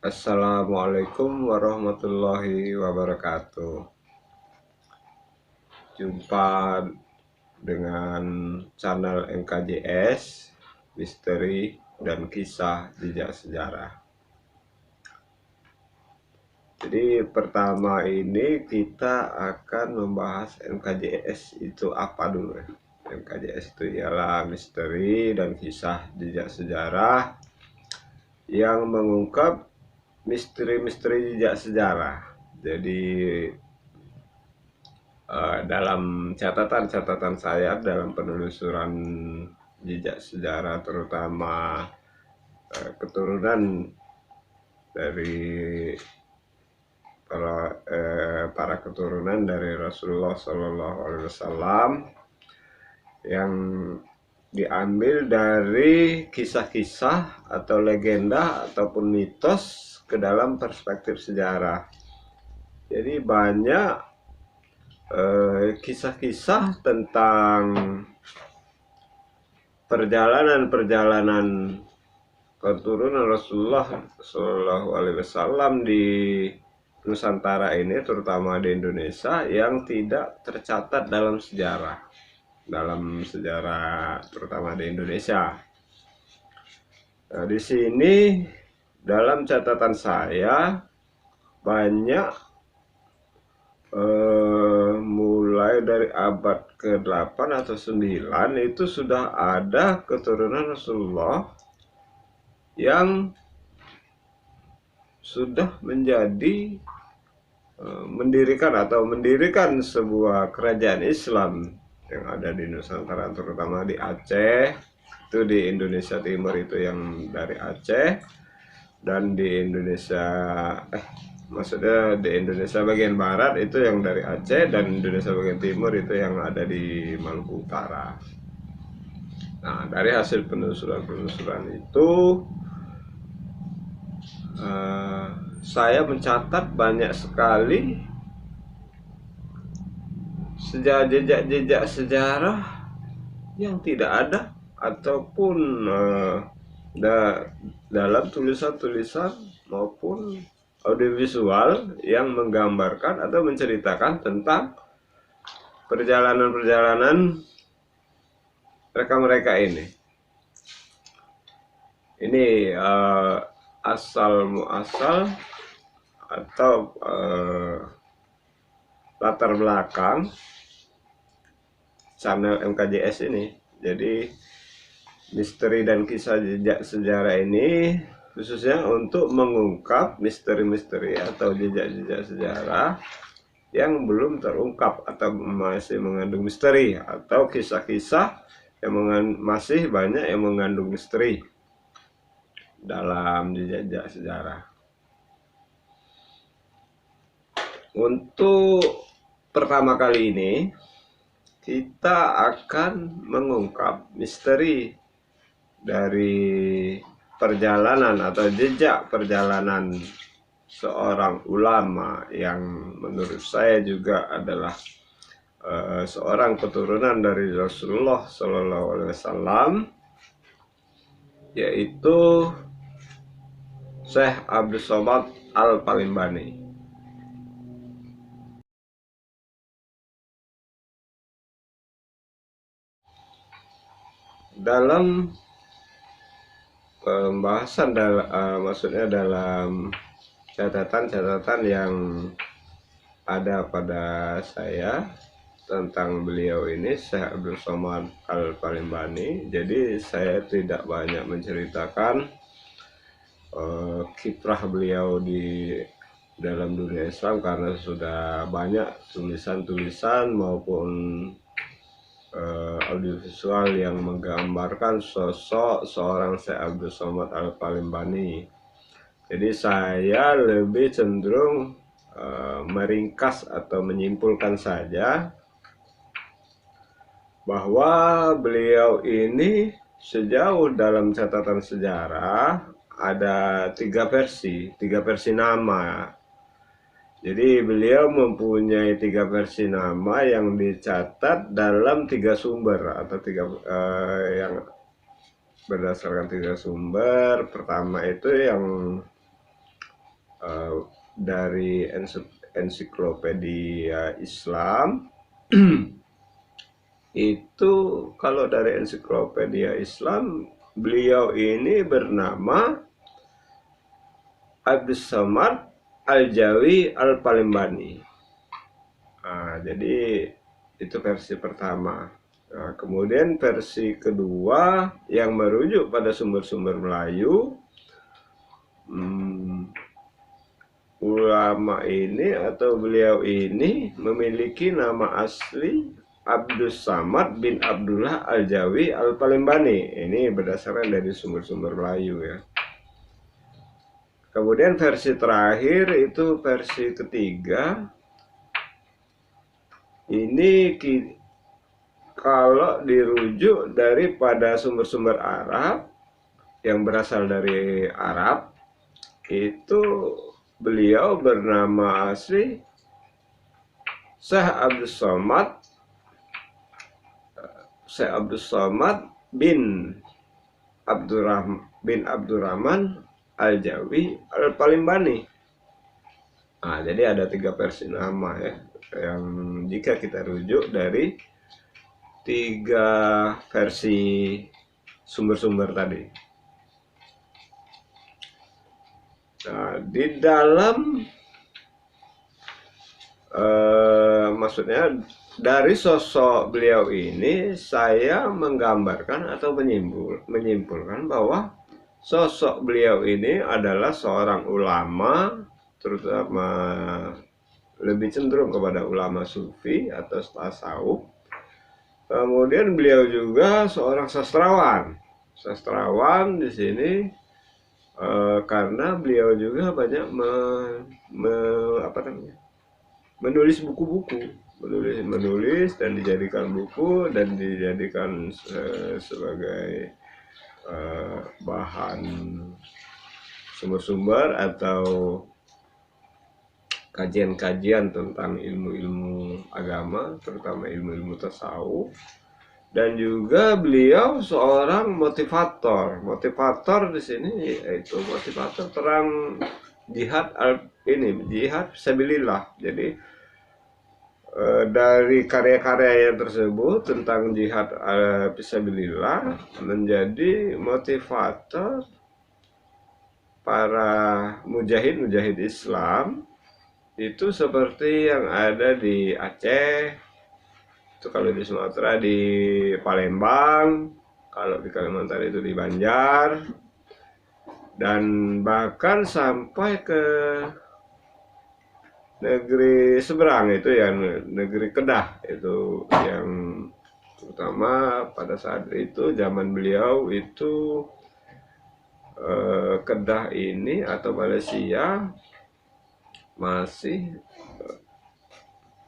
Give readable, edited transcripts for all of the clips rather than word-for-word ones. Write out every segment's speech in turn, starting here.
Assalamualaikum warahmatullahi wabarakatuh. Jumpa dengan channel MKJS, Misteri dan Kisah Jejak Sejarah. Jadi pertama ini kita akan membahas MKJS itu apa dulu. MKJS itu ialah Misteri dan Kisah Jejak Sejarah yang mengungkap misteri-misteri jejak sejarah. Jadi dalam catatan saya dalam penelusuran jejak sejarah, terutama keturunan dari para keturunan dari Rasulullah Shallallahu Alaihi Wasallam, yang diambil dari kisah-kisah atau legenda ataupun mitos ke dalam perspektif sejarah. Jadi banyak kisah-kisah tentang perjalanan keturunan Rasulullah Shallallahu Alaihi Wasallam di Nusantara ini, terutama di Indonesia, yang tidak tercatat dalam sejarah, terutama di Indonesia. Nah, di sini dalam catatan saya banyak mulai dari abad ke-8 atau 9 itu sudah ada keturunan Rasulullah yang sudah mendirikan sebuah kerajaan Islam yang ada di Nusantara, terutama di Aceh. Itu di Indonesia Timur itu yang dari Aceh, dan di Indonesia bagian barat itu yang dari Aceh, dan Indonesia bagian timur itu yang ada di Maluku Utara. Nah, dari hasil penelusuran itu saya mencatat banyak sekali jejak sejarah yang tidak ada ataupun dalam tulisan-tulisan maupun audiovisual yang menggambarkan atau menceritakan tentang perjalanan mereka ini. Ini asal muasal atau latar belakang channel MKJS ini. Jadi misteri dan kisah jejak sejarah ini khususnya untuk mengungkap misteri-misteri atau jejak-jejak sejarah yang belum terungkap atau masih mengandung misteri, atau kisah-kisah yang masih banyak yang mengandung misteri dalam jejak sejarah. Untuk pertama kali ini kita akan mengungkap misteri dari perjalanan atau jejak perjalanan seorang ulama yang menurut saya juga adalah seorang keturunan dari Rasulullah Shallallahu Alaihi Wasallam, yaitu Syekh Abdus Somad Al-Palimbani. Dalam pembahasan maksudnya dalam catatan yang ada pada saya tentang beliau ini, Syekh Abdul Somad Al-Palimbani, jadi saya tidak banyak menceritakan kiprah beliau di dalam dunia Islam, karena sudah banyak tulisan-tulisan maupun audiovisual yang menggambarkan sosok seorang Syekh Abdul Somad Al-Palimbani. Jadi saya lebih cenderung meringkas atau menyimpulkan saja bahwa beliau ini sejauh dalam catatan sejarah ada tiga versi nama. Jadi beliau mempunyai tiga versi nama yang dicatat dalam tiga sumber atau yang berdasarkan tiga sumber. Pertama itu yang eh, dari ensiklopedia Islam. Itu kalau dari ensiklopedia Islam, beliau ini bernama Abdus Samad Al-Jawi Al-Palembani. Nah, jadi itu versi pertama. Nah, kemudian versi kedua yang merujuk pada sumber-sumber Melayu, ulama ini atau beliau ini memiliki nama asli Abdus Samad bin Abdullah Al-Jawi Al-Palembani. Ini berdasarkan dari sumber-sumber Melayu ya. Kemudian versi terakhir itu versi ketiga. Ini kalau dirujuk daripada sumber-sumber Arab yang berasal dari Arab, itu beliau bernama asli Syekh Abdus Samad bin Abdurrahman Al-Jawi Al-Palembani. Nah, jadi ada 3 versi nama ya, yang jika kita rujuk dari 3 versi sumber-sumber tadi. Nah, di dalam maksudnya dari sosok beliau ini saya menggambarkan atau menyimpulkan bahwa sosok beliau ini adalah seorang ulama, terutama lebih cenderung kepada ulama sufi atau tasawuf. Kemudian beliau juga seorang sastrawan. Sastrawan di sini karena beliau juga banyak menulis buku-buku, menulis dan dijadikan buku dan dijadikan sebagai bahan sumber-sumber atau kajian-kajian tentang ilmu-ilmu agama, terutama ilmu-ilmu tasawuf. Dan juga beliau seorang motivator. Motivator di sini yaitu motivator perang jihad fisabilillah. Jadi dari karya-karya tersebut tentang jihad fisabilillah menjadi motivator para mujahid Islam. Itu seperti yang ada di Aceh, itu kalau di Sumatera di Palembang, kalau di Kalimantan itu di Banjar, dan bahkan sampai ke negeri seberang itu yang negeri Kedah, itu yang terutama pada saat itu zaman beliau itu Kedah ini atau Malaysia masih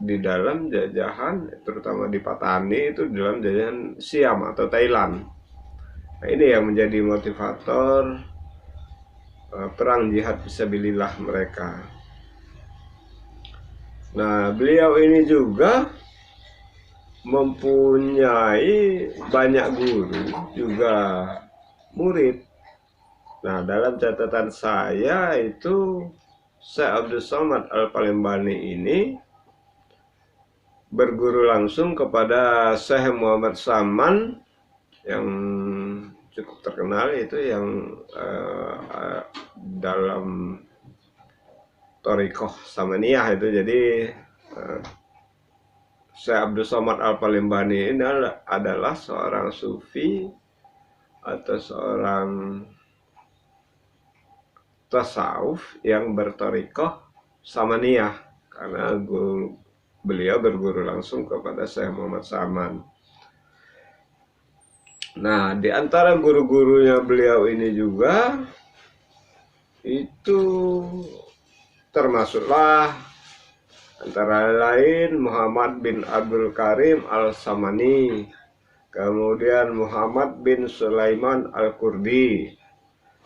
di dalam jajahan, terutama di Patani itu di dalam jajahan Siam atau Thailand. Nah, ini yang menjadi motivator perang jihad fisabilillah mereka. Nah, beliau ini juga mempunyai banyak guru, juga murid. Nah, dalam catatan saya itu Syekh Abdus Samad Al-Palembani ini berguru langsung kepada Syekh Muhammad Saman yang cukup terkenal, itu yang dalam Thariqah Samaniyah itu. Jadi Syekh Abdus Samad Al-Palembani ini adalah seorang sufi atau seorang tasawuf yang berthariqah Samaniyah, karena beliau berguru langsung kepada Syekh Muhammad Saman. Nah, di antara guru-gurunya beliau ini juga itu termasuklah antara lain Muhammad bin Abdul Karim Al-Samani, kemudian Muhammad bin Sulaiman Al-Kurdi,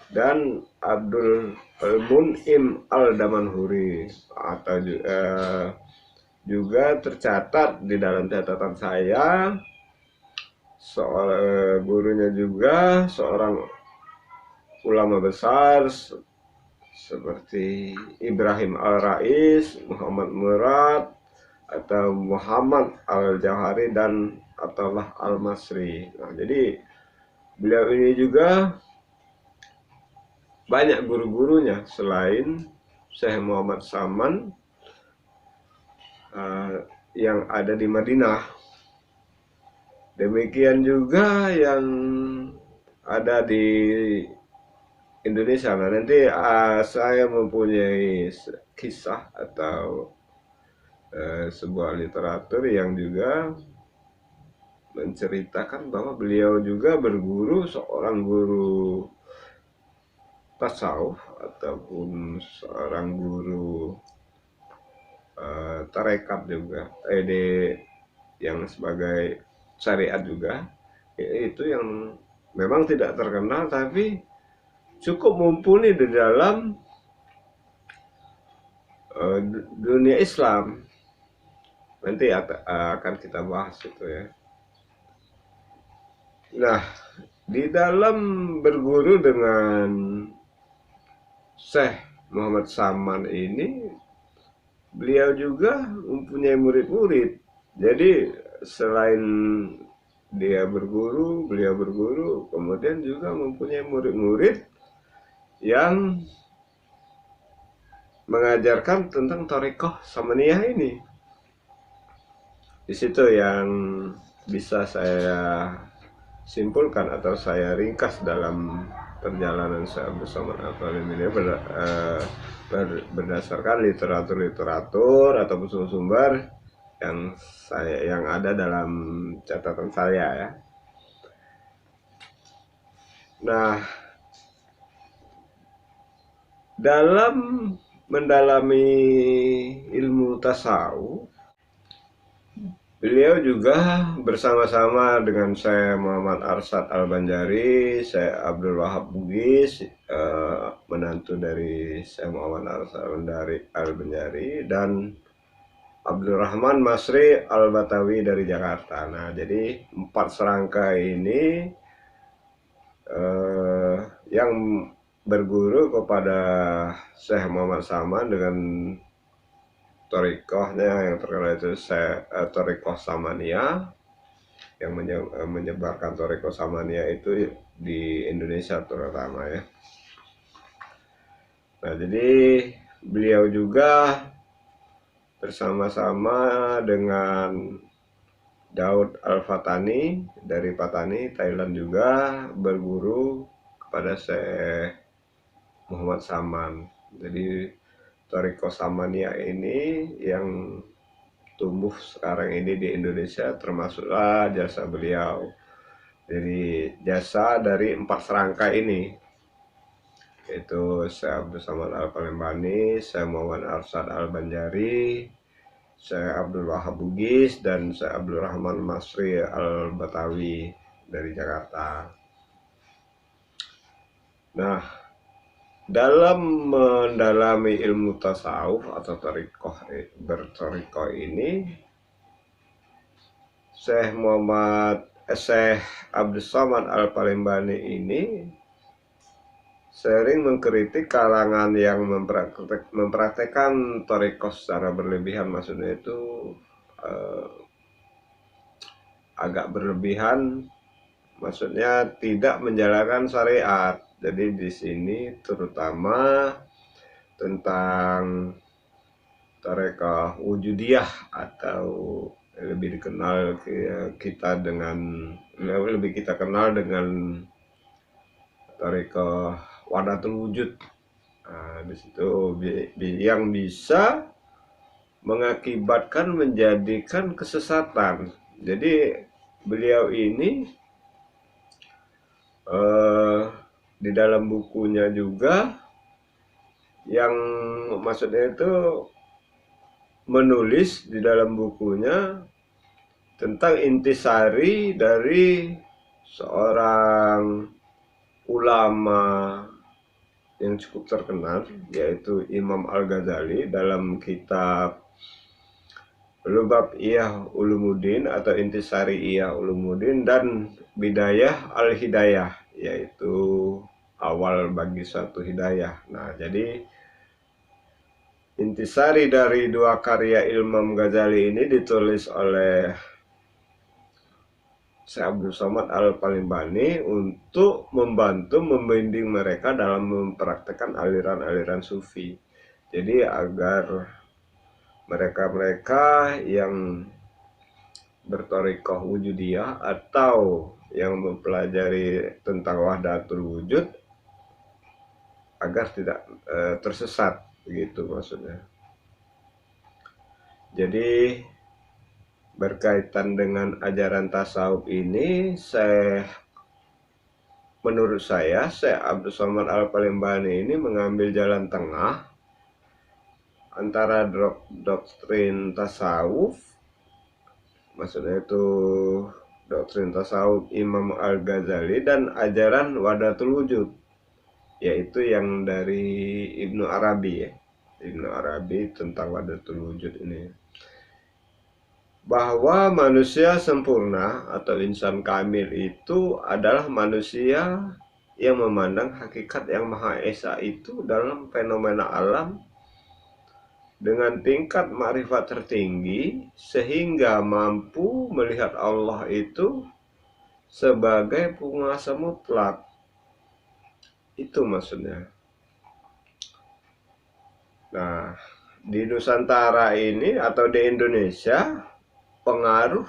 dan Abdul Al-Mun'im Al-Damanhuri. Atau juga tercatat di dalam catatan saya gurunya juga seorang ulama besar seperti Ibrahim Al-Rais, Muhammad Murad, atau Muhammad Al-Jauhari, dan Athaullah Al-Masri. Nah, jadi beliau ini juga banyak guru-gurunya selain Syekh Muhammad Saman yang ada di Madinah. Demikian juga yang ada di Indonesia. Nah, nanti saya mempunyai kisah atau sebuah literatur yang juga menceritakan bahwa beliau juga berguru, seorang guru tasawuf ataupun seorang guru tarekat juga, yang sebagai syariat juga, itu yang memang tidak terkenal tapi cukup mumpuni di dalam dunia Islam. Nanti akan kita bahas itu ya. Nah, di dalam berguru dengan Syekh Muhammad Saman ini, beliau juga mempunyai murid-murid. Jadi selain beliau berguru, kemudian juga mempunyai murid-murid yang mengajarkan tentang Thariqah Samaniyah ini. Di situ yang bisa saya simpulkan atau saya ringkas dalam perjalanan saya bersama ini berdasarkan literatur ataupun sumber yang ada dalam catatan saya ya. Nah, dalam mendalami ilmu tasawuf, beliau juga bersama-sama dengan Syekh Muhammad Arsyad Al-Banjari, Syekh Abdul Wahab Bugis, menantu dari Syekh Muhammad Arsyad Al-Banjari, dan Abdul Rahman Masri Al-Batawi dari Jakarta. Nah, jadi 4 serangkai ini yang berguru kepada Syekh Muhammad Saman dengan Thariqahnya yang terkenal itu Thariqah Samaniyah, yang menyebarkan Thariqah Samaniyah itu di Indonesia terutama ya. Nah, jadi beliau juga bersama-sama dengan Daud Al-Fatani dari Patani, Thailand, juga berguru kepada Syekh Muhammad Saman. Jadi Thariqah Samaniyah ini yang tumbuh sekarang ini di Indonesia termasuklah jasa beliau. Jadi jasa dari 4 serangkai ini, yaitu Syekh Abdul Samad Al-Palembani, Syekh Muhammad Arsyad Al-Banjari, Syekh Abdul Wahab Bugis, dan Syekh Abdul Rahman Masri Al-Batawi dari Jakarta. Nah, dalam mendalami ilmu tasawuf atau berthariqah ini, Syekh Abdul Samad Al-Palembani ini sering mengkritik kalangan yang mempraktekkan thariqah secara berlebihan. Maksudnya itu agak berlebihan, maksudnya tidak menjalankan syariat. Jadi di sini terutama tentang thariqah wujudiyah, atau lebih dikenal lebih kita kenal dengan thariqah wahdatul wujud. Nah, di situ yang bisa mengakibatkan menjadikan kesesatan. Jadi beliau ini di dalam bukunya juga yang maksudnya itu menulis di dalam bukunya tentang intisari dari seorang ulama yang cukup terkenal, yaitu Imam Al-Ghazali, dalam kitab Lubabiyah Ulumuddin atau Intisari Iyah Ulumuddin dan Bidayah Al-Hidayah, yaitu awal bagi suatu hidayah. Nah, jadi intisari dari dua karya Imam Ghazali ini ditulis oleh Syekh Abdul Somad Al-Palimbani untuk membantu membimbing mereka dalam mempraktekkan aliran-aliran sufi. Jadi agar mereka-mereka yang berthariqah wujudiyah atau yang mempelajari tentang wahdatul wujud agar tidak tersesat, begitu maksudnya. Jadi berkaitan dengan ajaran tasawuf ini, menurut saya Syekh Abdul Somad Al-Palimbani ini mengambil jalan tengah antara doktrin tasawuf, maksudnya itu doktrin tasawuf Imam Al-Ghazali, dan ajaran wahdatul wujud, yaitu yang dari Ibnu Arabi ya. Ibnu Arabi tentang wahdatul wujud ini, bahwa manusia sempurna atau insan kamil itu adalah manusia yang memandang hakikat yang Maha Esa itu dalam fenomena alam dengan tingkat makrifat tertinggi, sehingga mampu melihat Allah itu sebagai penguasa mutlak. Itu maksudnya. Nah, di Nusantara ini atau di Indonesia, pengaruh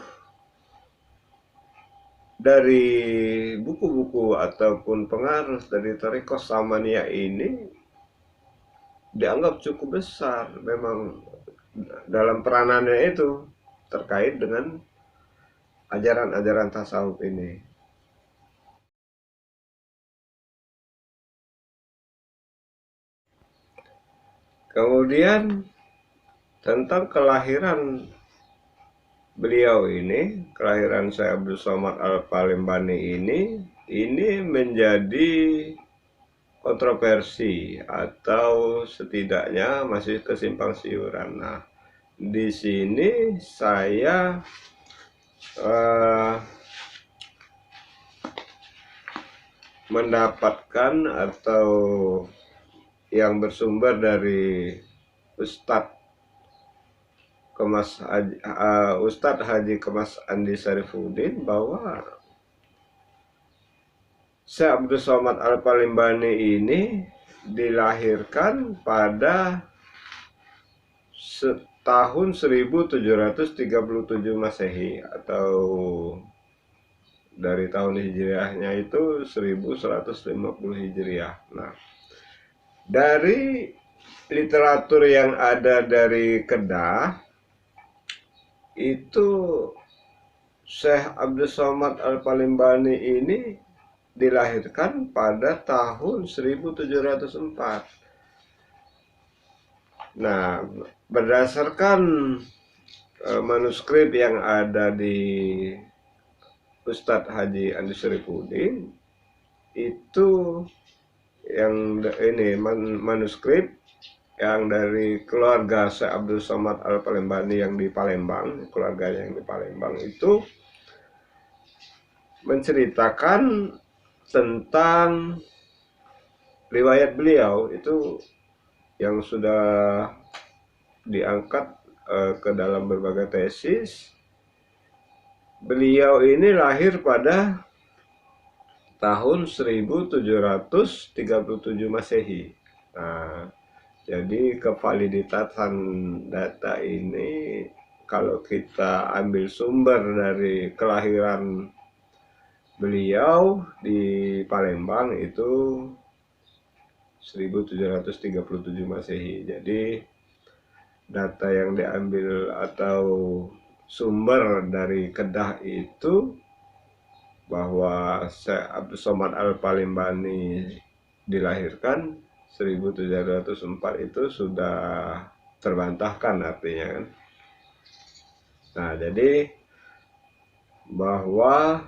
dari buku-buku ataupun pengaruh dari Thariqah Samaniyah ini dianggap cukup besar memang dalam peranannya itu terkait dengan ajaran-ajaran tasawuf ini. Kemudian tentang kelahiran beliau ini, kelahiran Syekh Abdul Somad Al-Palimbani ini menjadi kontroversi atau setidaknya masih kesimpang siuran. Nah, di sini saya mendapatkan atau yang bersumber dari Ustadz Haji Kemas Andi Syarifuddin, bahwa Syekh Abdul Somad Al-Palimbani ini dilahirkan pada tahun 1737 Masehi, atau dari tahun Hijriahnya itu 1150 Hijriah. Nah, dari literatur yang ada dari Kedah itu, Syekh Abdul Somad Al-Palimbani ini dilahirkan pada tahun 1704. Nah, berdasarkan manuskrip yang ada di Ustadz Haji Andi Syarifuddin, itu yang ini manuskrip yang dari keluarga Syekh Abdul Somad Al-Palimbani yang di Palembang, keluarganya yang di Palembang itu menceritakan tentang riwayat beliau itu yang sudah diangkat ke dalam berbagai tesis. Beliau ini lahir pada tahun 1737 Masehi. Nah, jadi kevaliditasan data ini kalau kita ambil sumber dari kelahiran beliau di Palembang itu 1737 Masehi. Jadi data yang diambil atau sumber dari Kedah itu bahwa Syekh Abdul Somad Al-Palimbani dilahirkan 1704 itu sudah terbantahkan artinya kan. Nah, jadi bahwa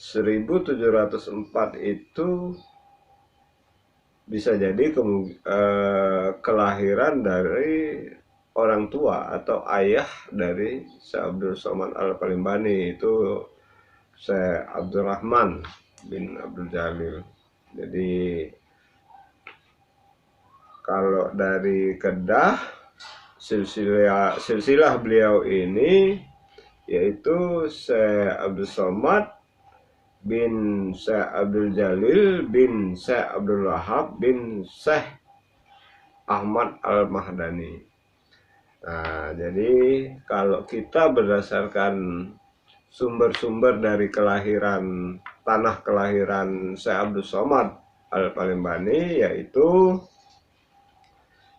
1704 itu bisa jadi kelahiran dari orang tua atau ayah dari Syekh Abdul Somad Al-Palimbani, itu Syekh Abdurrahman bin Abdul Jalil. Jadi kalau dari Kedah, silsilah beliau ini yaitu Syekh Abdul Somad bin Syekh Abdul Jalil bin Syekh Abdul Wahab bin Syekh Ahmad Al-Mahdani. Nah, jadi kalau kita berdasarkan sumber-sumber dari kelahiran, tanah kelahiran Syekh Abdul Somad Al-Palembani, yaitu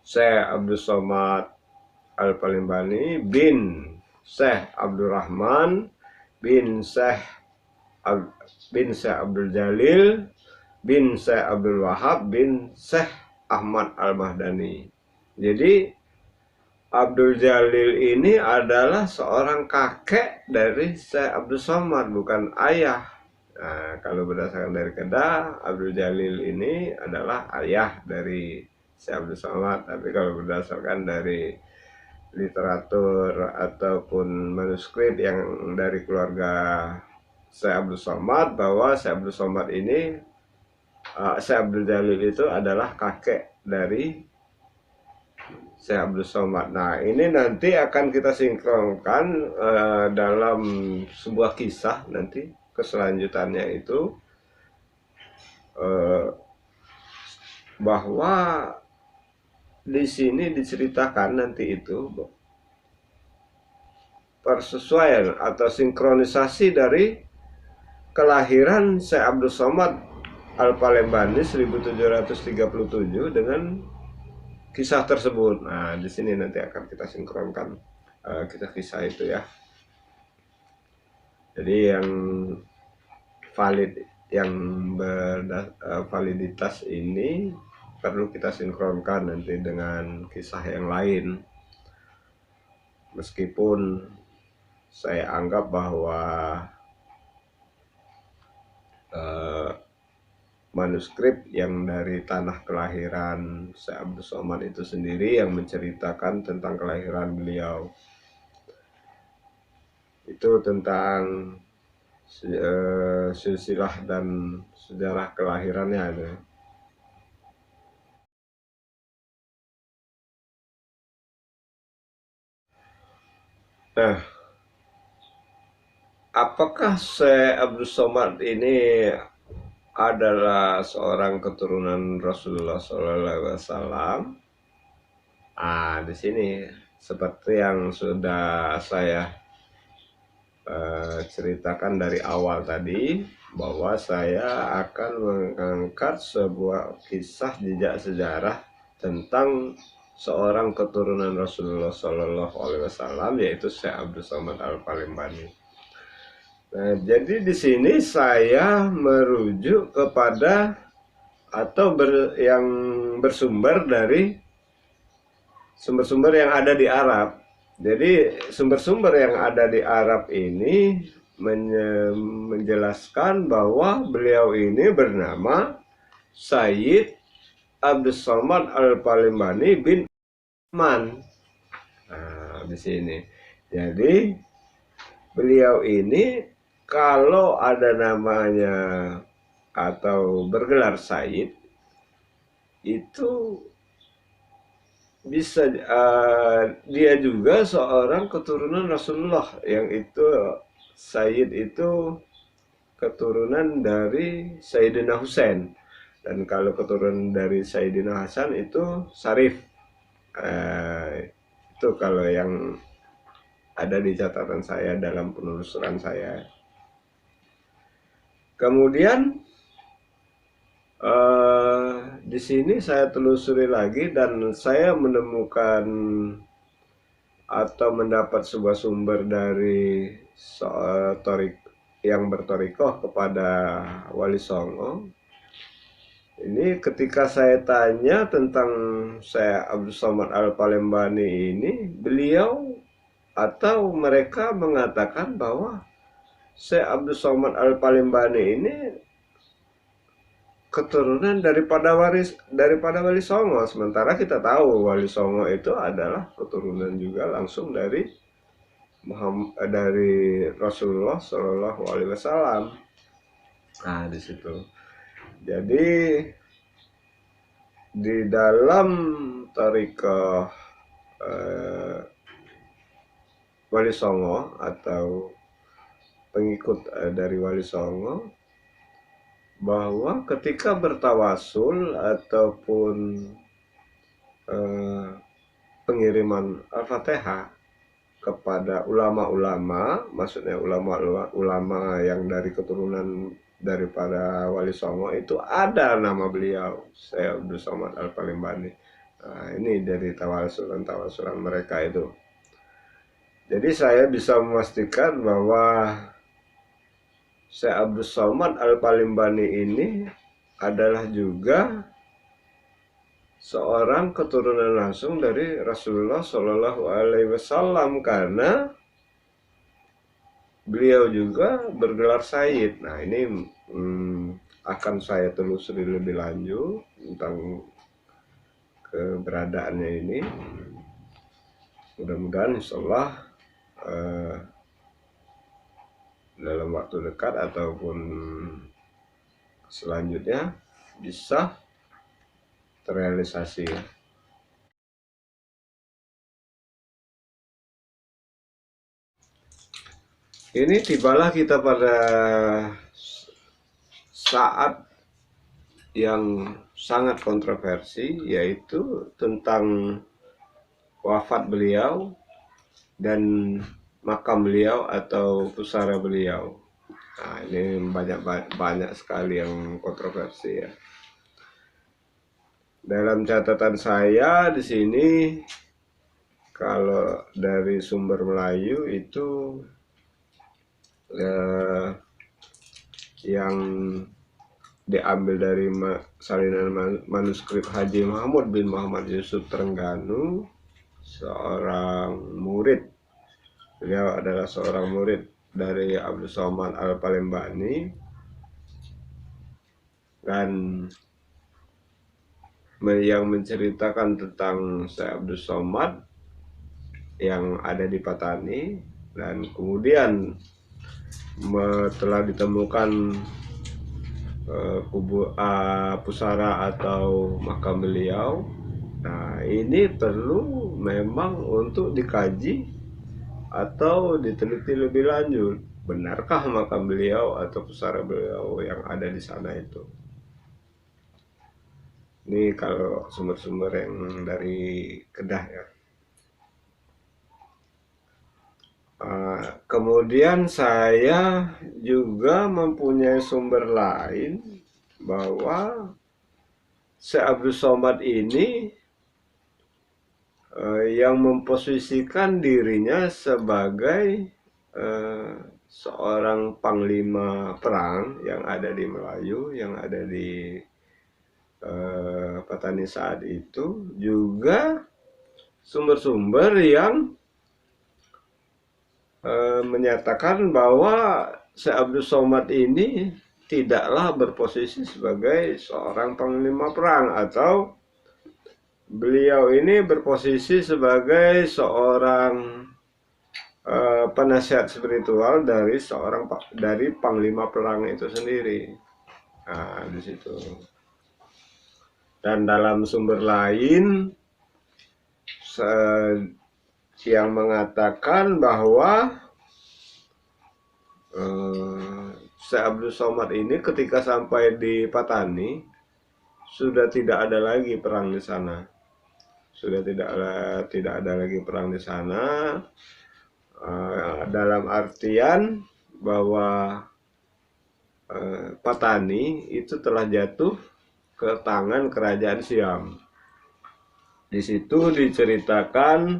Syekh Abdul Somad Al-Palembani bin Syekh Abdul Rahman bin Syekh Abdul Jalil bin Syekh Abdul Wahab bin Syekh Ahmad Al-Mahdani. Jadi Abdul Jalil ini adalah seorang kakek dari Syekh Abdul Somad, bukan ayah. Nah, kalau berdasarkan dari Kedah, Abdul Jalil ini adalah ayah dari Syekh Abdul Somad. Tapi kalau berdasarkan dari literatur ataupun manuskrip yang dari keluarga Syekh Abdul Somad, bahwa Syekh Abdul Somad ini, Syekh Abdul Jalil itu adalah kakek dari Syekh Abdul Somad. Nah, ini nanti akan kita sinkronkan dalam sebuah kisah nanti keselanjutannya itu, bahwa di sini diceritakan nanti itu persesuaian atau sinkronisasi dari kelahiran Syekh Abdul Somad Al-Palembani 1737 dengan kisah tersebut. Nah, di sini nanti akan kita sinkronkan kisah-kisah itu ya. Jadi yang valid, yang validitas ini perlu kita sinkronkan nanti dengan kisah yang lain. Meskipun saya anggap bahwa manuskrip yang dari tanah kelahiran Syekh Abdul Somad itu sendiri yang menceritakan tentang kelahiran beliau, itu tentang silsilah dan sejarah kelahirannya ada. Nah, apakah Syekh Abdul Somad ini adalah seorang keturunan Rasulullah SAW? Di sini seperti yang sudah saya ceritakan dari awal tadi, bahwa saya akan mengangkat sebuah kisah jejak sejarah tentang seorang keturunan Rasulullah SAW, yaitu Syekh Abdul Somad Al-Palembani. Nah, jadi di sini saya merujuk kepada atau yang bersumber dari sumber-sumber yang ada di Arab. Jadi sumber-sumber yang ada di Arab ini menjelaskan bahwa beliau ini bernama Sayyid Abdul Somad Al-Palembani bin Man. Nah, di sini. Jadi beliau ini kalau ada namanya atau bergelar Sayyid, itu bisa dia juga seorang keturunan Rasulullah, yang itu Sayyid itu keturunan dari Sayyidina Husain, dan kalau keturunan dari Sayyidina Hasan itu Syarif. Itu kalau yang ada di catatan saya dalam penelusuran saya. Kemudian di sini saya telusuri lagi dan saya menemukan atau mendapat sebuah sumber dari yang bertorikoh kepada Wali Songo. Ini ketika saya tanya tentang Syekh Abdul Somad Al-Palembani ini, beliau atau mereka mengatakan bahwa Syekh Abdul Somad Al-Palembani ini keturunan daripada Wali Songo, sementara kita tahu Wali Songo itu adalah keturunan juga langsung dari Rasulullah Shallallahu Alaihi Wasallam. Nah, di situ. Jadi di dalam Thariqah Wali Songo atau pengikut dari Wali Songo, bahwa ketika bertawasul ataupun pengiriman Al-Fatihah kepada ulama-ulama, maksudnya ulama-ulama yang dari keturunan daripada Wali Songo, itu ada nama beliau, Syekh Abdul Somad Al-Palimbani. Nah, ini dari tawasul-tawasul mereka itu. Jadi saya bisa memastikan bahwa Syekh Abdul Somad Al-Palimbani ini adalah juga seorang keturunan langsung dari Rasulullah Shallallahu Alaihi Wasallam, karena beliau juga bergelar Sayyid. Nah, ini akan saya telusuri lebih lanjut tentang keberadaannya ini. Mudah-mudahan insyaallah dalam waktu dekat ataupun selanjutnya bisa terrealisasi. Ini tibalah kita pada saat yang sangat kontroversi, yaitu tentang wafat beliau dan makam beliau atau pusara beliau. Nah, ini banyak sekali yang kontroversi ya. Dalam catatan saya di sini, kalau dari sumber Melayu itu yang diambil dari salinan manuskrip Haji Mahmud bin Muhammad Yusuf Trengganu, seorang murid. Beliau adalah seorang murid dari Abdul Somad Al-Palimbani, dan yang menceritakan tentang Syekh Abdul Somad yang ada di Patani, dan kemudian telah ditemukan pusara atau makam beliau. Nah, ini perlu memang untuk dikaji atau diteliti lebih lanjut. Benarkah makam beliau atau pusara beliau yang ada di sana itu? Ini kalau sumber-sumber yang dari Kedah ya. Kemudian saya juga mempunyai sumber lain bahwa Syekh Abdul Somad ini yang memposisikan dirinya sebagai seorang panglima perang yang ada di Melayu, yang ada di Patani saat itu, juga sumber-sumber yang menyatakan bahwa Syekh Abdul Somad ini tidaklah berposisi sebagai seorang panglima perang, atau beliau ini berposisi sebagai seorang penasihat spiritual dari panglima perang itu sendiri. Nah, di situ. Dan dalam sumber lain yang mengatakan bahwa Syekh Abdul Somad ini ketika sampai di Patani sudah tidak ada lagi perang di sana. Sudah tidak ada lagi perang di sana, dalam artian bahwa Patani itu telah jatuh ke tangan kerajaan Siam. Di situ diceritakan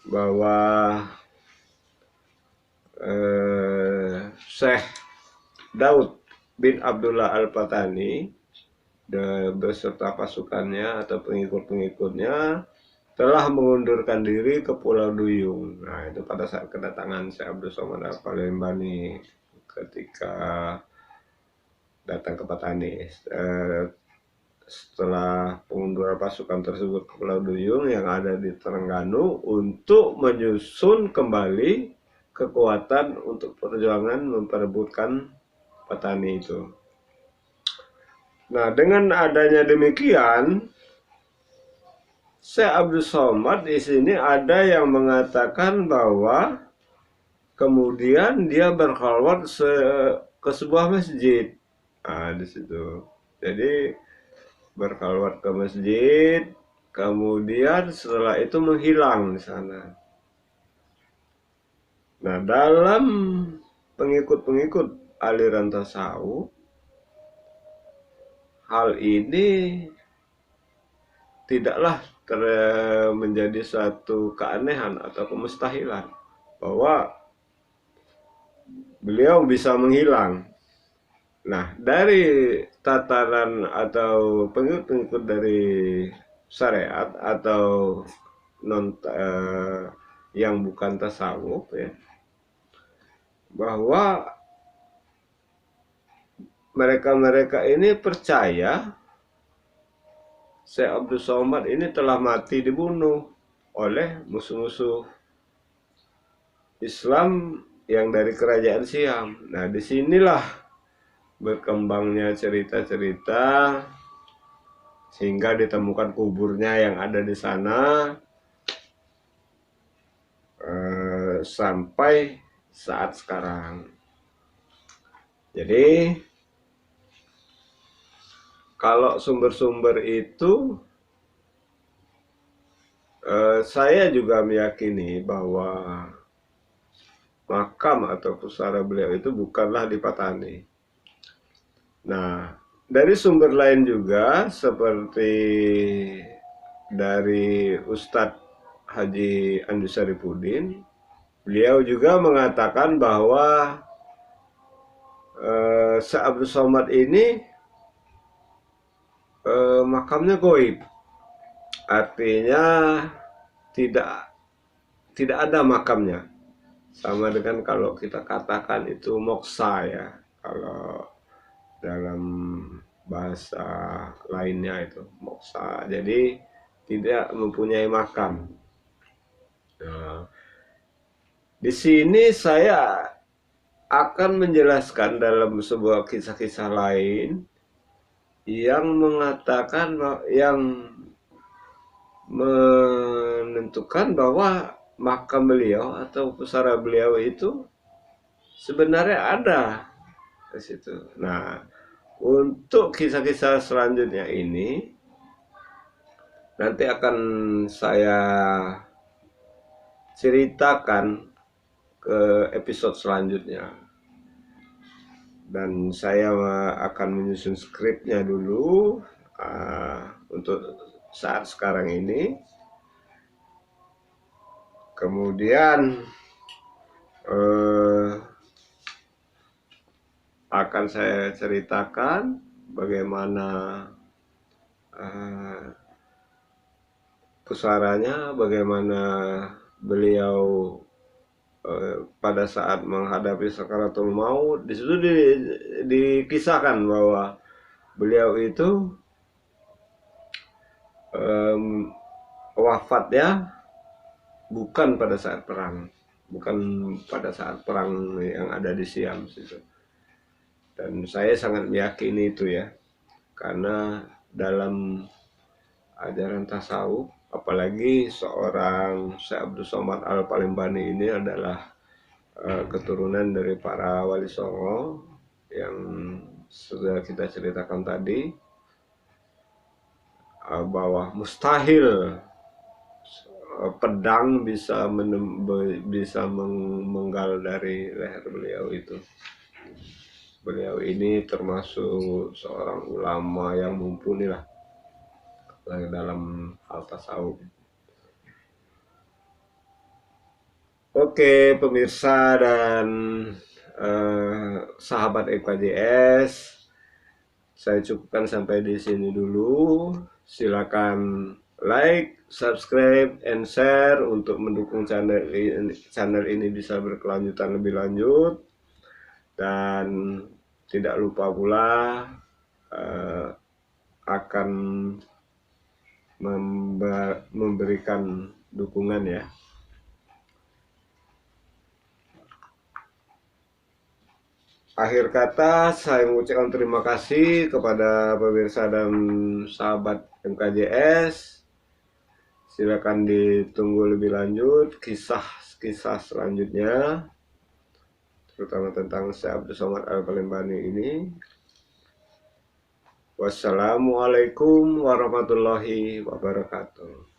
bahwa Syekh Daud bin Abdullah Al-Patani beserta pasukannya atau pengikut-pengikutnya telah mengundurkan diri ke Pulau Duyung. Nah, itu pada saat kedatangan Syekh Abdul Somad Al-Palimbani ketika datang ke Patani. Setelah pengunduran pasukan tersebut ke Pulau Duyung yang ada di Trengganu untuk menyusun kembali kekuatan untuk perjuangan memperebutkan Patani itu. Nah, dengan adanya demikian, Syekh Abdul Somad di sini ada yang mengatakan bahwa kemudian dia berkhalwat ke sebuah masjid. Nah, di situ. Jadi berkhalwat ke masjid, kemudian setelah itu menghilang di sana. Nah, dalam pengikut-pengikut aliran tasawuf, hal ini tidaklah menjadi suatu keanehan atau kemustahilan bahwa beliau bisa menghilang. Nah, dari tataran atau pengikut-pengikut dari syariat atau non yang bukan tasawuf ya, bahwa mereka-mereka ini percaya Syekh Abdul Somad ini telah mati dibunuh oleh musuh-musuh Islam yang dari kerajaan Siam. Nah, disinilah berkembangnya cerita-cerita sehingga ditemukan kuburnya yang ada di sana sampai saat sekarang. Jadi kalau sumber-sumber itu saya juga meyakini bahwa makam atau pusara beliau itu bukanlah di Patani. Nah, dari sumber lain juga seperti dari Ustadz Haji Andi Saripudin, beliau juga mengatakan bahwa Syekh Abdul Somad ini makamnya goib, artinya tidak ada makamnya, sama dengan kalau kita katakan itu moksa ya, kalau dalam bahasa lainnya itu moksa, jadi tidak mempunyai makam. Nah, di sini saya akan menjelaskan dalam sebuah kisah-kisah lain yang mengatakan yang menentukan bahwa makam beliau atau pusara beliau itu sebenarnya ada di situ. Nah, untuk kisah-kisah selanjutnya ini nanti akan saya ceritakan ke episode selanjutnya. Dan saya akan menyusun skripnya dulu untuk saat sekarang ini. Kemudian akan saya ceritakan bagaimana pusaranya, bagaimana beliau pada saat menghadapi sakaratul maut. Di situ dikisahkan bahwa beliau itu wafatnya bukan pada saat perang, bukan pada saat perang yang ada di Siam situ. Dan saya sangat meyakini itu ya, karena dalam ajaran tasawuf, apalagi seorang Syekh Abdul Somad Al-Palembani ini adalah keturunan dari para wali songo yang sudah kita ceritakan tadi, bahwa mustahil pedang bisa menggal dari leher beliau itu. Beliau ini termasuk seorang ulama yang mumpuni lah dalam hal tasawuf. Oke pemirsa dan sahabat EKJS, saya cukupkan sampai di sini dulu. Silakan like, subscribe, and share untuk mendukung channel ini bisa berkelanjutan lebih lanjut. Dan tidak lupa pula akan memberikan dukungan ya. akhir kata saya mengucapkan terima kasih kepada pemirsa dan sahabat MKJS. Silakan ditunggu lebih lanjut kisah-kisah selanjutnya, terutama tentang Syekh Abdul Somad Al-Palembani ini. Wassalamualaikum warahmatullahi wabarakatuh.